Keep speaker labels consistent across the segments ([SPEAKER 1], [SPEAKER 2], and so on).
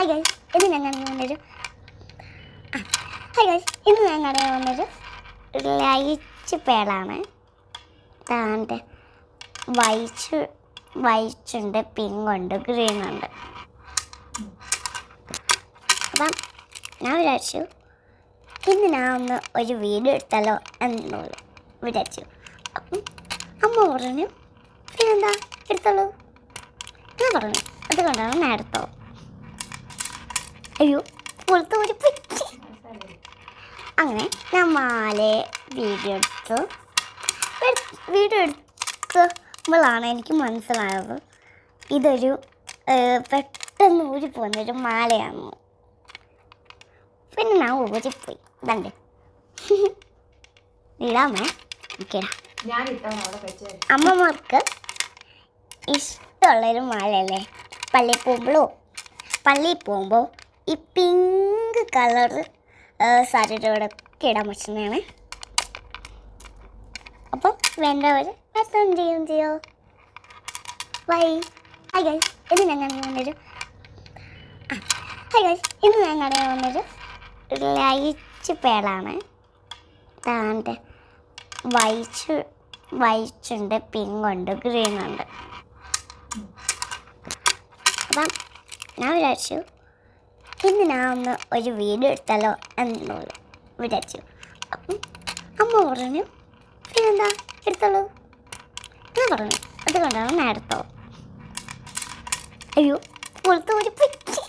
[SPEAKER 1] Hi guys, ഇന്ന് ഞാൻ വന്നൊരു ഹായ് ഗൈസ്, ഇന്ന് ഞാൻ കടയിൽ വന്നൊരു ലൈറ്റ് പേളാണ്. താണ്ട് വൈറ്റുണ്ട്, പിങ്കുണ്ട്, ഗ്രീനുണ്ട്. അപ്പം ഞാൻ വിചാരിച്ചു ഇന്ന് ഞാൻ ഒന്ന് ഒരു വീഡിയോ എടുത്താലോ എന്നുള്ളൂ വിചാരിച്ചു. അപ്പം അമ്മ പറഞ്ഞു പിന്നെന്താ എടുത്തോളൂ. ഞാൻ പറഞ്ഞു അതുകൊണ്ടാണ് ഞാൻ എടുത്തോ. അയ്യോ പുറത്ത് ഒരു പിച്ച്. അങ്ങനെ ഞാൻ വീഡിയോ എടുത്തപ്പോഴാണ് എനിക്ക് മനസ്സിലായത് ഇതൊരു പെട്ടെന്ന് ഊരി പോകുന്നൊരു മാലയാണ്. പിന്നെ ഞാൻ ഊരിപ്പോയി. ഇതണ്ട് ഇടാമേ. അമ്മമാർക്ക് ഇഷ്ടമുള്ളൊരു മാലയല്ലേ പള്ളിയിൽ പോകുമ്പോൾ ഈ പിങ്ക് കളർ സാരിയുടെ കൂടെ ഒക്കെ ഇടാൻ പറ്റുന്നതാണ്. അപ്പം വേണ്ടവർ പെട്ടെന്ന് ചെയ്യോ. ഹായ് ഗൈസ്, ഇന്ന് ഞാൻ കടയിൽ വന്നൊരു ലൈറ്റ് പേളാണ്. താണ്ട് വൈറ്റുണ്ട്, പിങ്കുണ്ട്, ഗ്രീനുണ്ട്. അപ്പം ഞാൻ വിചാരിച്ചു ഇന്ന് ഞാൻ ഒന്ന് ഒരു വീഡിയോ എടുത്താലോ എന്നുള്ളൂ വിചാരിച്ചു. അപ്പം അമ്മ പറഞ്ഞു പിന്നെന്താ എടുത്തോളൂ. ഞാൻ പറഞ്ഞു അതുകൊണ്ടാണ് ഞാൻ എടുത്തോ. അയ്യോ പുറത്ത് ഒരു പിച്ച്.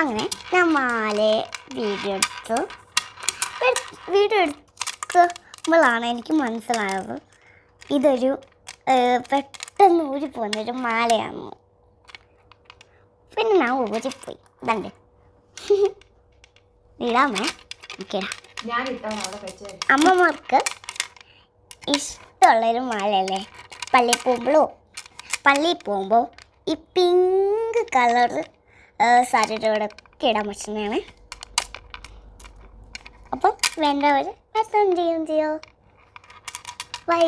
[SPEAKER 1] അങ്ങനെ ഞാൻ വീഡിയോ എടുത്തപ്പോഴാണ് എനിക്ക് മനസ്സിലായത് ഇതൊരു പെട്ടെന്ന് ഊരി പോകുന്നൊരു മാലയാണ്. പിന്നെ ഞാൻ ഊരിപ്പോയി. ഇതണ്ട് ഇടാമേ. അമ്മമാർക്ക് ഇഷ്ടമുള്ളൊരു മാലയല്ലേ പള്ളിയിൽ പോകുമ്പോൾ ഈ പിങ്ക് കളർ സാരിയുടെ കൂടെ ഒക്കെ ഇടാൻ പറ്റുന്നതാണ്. അപ്പം വേണ്ടവർ പെട്ടെന്ന് ചെയ്യോ. ബൈ.